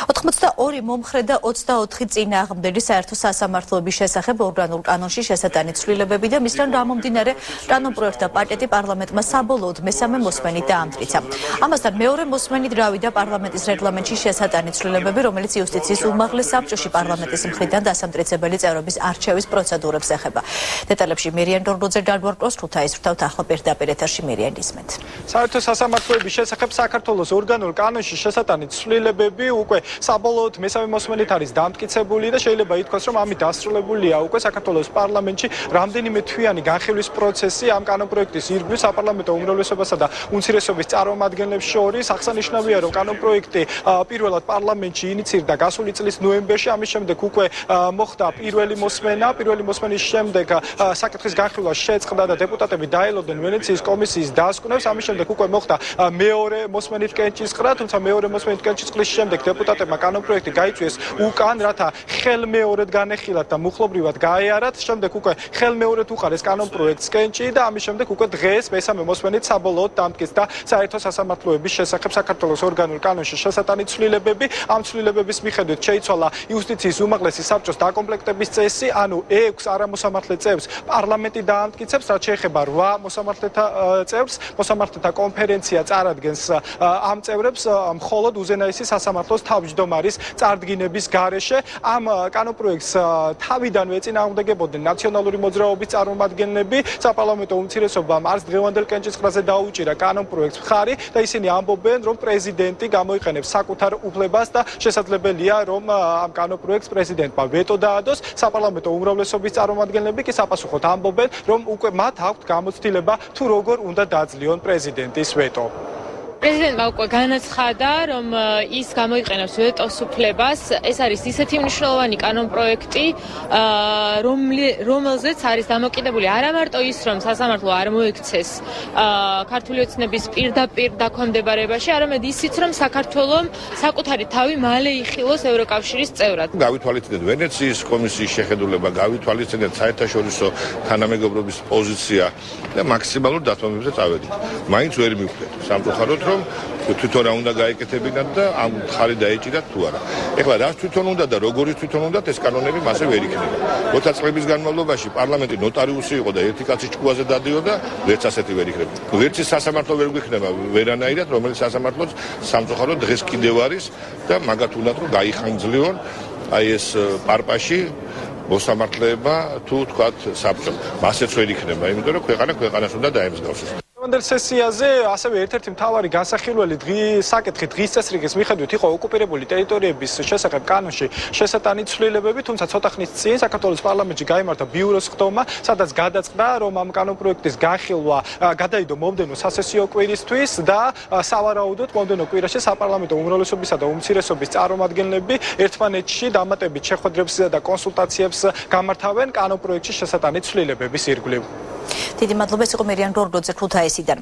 82 მომხრე და 24 წინააღმდეგი საერთო სასამართლოების შესახებ ორგანულ კანონში შესატანი ცვლილებები და მისგან გამომდინარე კანონპროექტი და პაკეტი პარლამენტმა საბოლოოდ მესამე მოსმენით დაამტკიცა. Ამასთან მეორე მოსმენით გავიდა პარლამენტის რეგლამენტში შესატანი ცვლილებები, რომელიც იუსტიციის უმაღლეს საბჭოში პარლამენტის მხრიდან დასამტკიცებელი წევრების არჩევის პროცედურებს ეხება. დეტალებში მერიან გორგოძე დაგვარკვევს ქუთაისის ვრთავთ ახლა პირდაპირ ეთერში მერიან ისმეთ. საერთო სასამართლოების შესახებ საქართველოს ორგანულ კანონში შესატანი ცვლილებები უკვე საბოლოოდ მესამე მოსმენით არის დამტკიცებული და შეიძლება ითქვას, რომ ამით დასრულებულია უკვე საქართველოს პარლამენტში რამდენიმე თვიანი განხილვის პროცესი ამ კანონპროექტის ირგვლივ საპარლამენტო უმრავლესობასა და უმცირესობის წარმომადგენლებს შორის. აღსანიშნავია, რომ კანონპროექტი პირველად პარლამენტში ინიცირდა გასული წლის ნოემბერში, ამის შემდეგ უკვე მოხდა პირველი მოსმენა. პირველი მოსმენის შემდეგ საკითხის განხილვა შეწყდა და დეპუტატები დაელოდნენ ვენეციის კომისიის დასკვნებს. ამის შემდეგ უკვე მოხდა მეორე მოსმენით კენჭისყრა, თუმცა მეორე მოსმენით კენჭისყრის შემდეგ დეპუტატებმა კანონპროექტი გაიწვიეს უკან, რათა ხელმეორედ განეხილათ და მუხლობრივად გაეარათ. შემდეგ უკვე ხელმეორედ უყარეს კანონპროექტს კენჭი და ამის შემდეგ უკვე დღეს მესამე მოსმენით საბოლოოდ დამტკიცდა საერთო სასამართლოების შესახებ საქართველოს ორგანულ კანონში შესატანი ცვლილებები. ამ ცვლილებების მიხედვით შეიცვალა იუსტიციის უმაღლესი საბჭოს დაკომპლექტების წესი, ანუ 6 არამოსამართლე წევრს პარლამენტი დაამტკიცებს, რაც შეეხება 8 მოსამართლეთა წევრს. მოსამართლეთა კონფერენცია წარადგენს ამ წევრებს მხოლოდ უზენაესი სასამართლოს თავმჯდომარის წარდგინების გარეშე. ამ კანონპროექტს თავიდანვე ეწინააღმდეგებოდნენ ნაციონალური მოძრაობის წარმომადგენლები. საპარლამენტო უმცირესობამ არც დღევანდელ კენჭისყრაზე დაუჭირა კანონპროექტს მხარი და ისინი ამბობენ, რომ პრეზიდენტი გამოიყენებს საკუთარ უფლებას და შესაძლებელია, რომ ამ კანონპროექტს პრეზიდენტმა ვეტო დაადოს. საპარლამენტო უმრავლესობის წარმომადგენლები კი საპასუხოდ ამბობენ, რომ უკვე მათ აქვთ გამოცდილება თუ როგორ უნდა დაძლიონ პრეზიდენტის ვეტო. პრეზიდენტმა უკვე განაცხადა, რომ ის გამოიყენებს ვეტოს უფლებას. ეს არის ისეთი მნიშვნელოვანი კანონპროექტი, რომელზეც არის დამოკიდებული არა მარტო ის, რომ სასამართლო არ მოექცეს ქართული ოცნების პირდაპირ დაქვემდებარებაში, არამედ ისიც, რომ საქართველოს საკუთარი თავი მალე იხილოს ევროკავშირის წევრად. გავითვალისწინეთ ვენეციის კომისიის შეხედულება, გავითვალისწინეთ საერთაშორისო თანამეგობრობის პოზიცია და მაქსიმალურ დათმობებზე წავედით. მაინც ვერ მივხვდეთ სამწუხაროდ, რომ თვითონ რა უნდა გაეკეთებინათ და ამ ხარი დაეჭირათ თუ არა. ეხლა რა თვითონ უნდა და როგორი თვითონ უნდა ეს კანონები მასე ვერ იქნება. 20 წლების განმავლობაში პარლამენტი ნოტარიუსი იყო და ერთი კაცი ჭკუაზე დადიოდა, ვერც ასეთი ვერ იქნება. ვერც სასამართლო ვერ გვიქნება ვერანაირად, რომელიც სასამართლოც სამწუხაროდ დღეს კიდევ არის და მაგათ უნდათ რომ გაიხანგძლიონ აი ეს პარპაში მოსამართლეება თუ თქვათ საბჭო. მასეც ვერ იქნება, იმიტომ რომ ქვეყანას უნდა დაემსგავსოს. დღევანდელ სესიაზე ასევე ერთ-ერთი მთავარი განსახილველი საკითხი დღის წესრიგის მიხედვით იყო ოკუპირებული ტერიტორიების შესახებ კანონში შესატანი ცვლილებები, თუმცა ცოტა ხნის წინ საქართველოს პარლამენტში გაიმართა ბიუროს ხდომა, სადაც გადაწყდა, რომ ამ კანონპროექტის განხილვა გადაიდო მომდენო სასესიო კვირისთვის და სავარაუდოდ მომდენო კვირაში საპარლამენტო უმრავლესობისა და უმცირესობის წარმომადგენლები ერთმანეთში დამატებით შეხვედრებს და კონსულტაციებს გამართავენ კანონპროექტში შესატანი ცვლილებების ირგვლივ. დიდი მადლობა, ეს იყო მერიან გორგოძე ქუთაისიდან.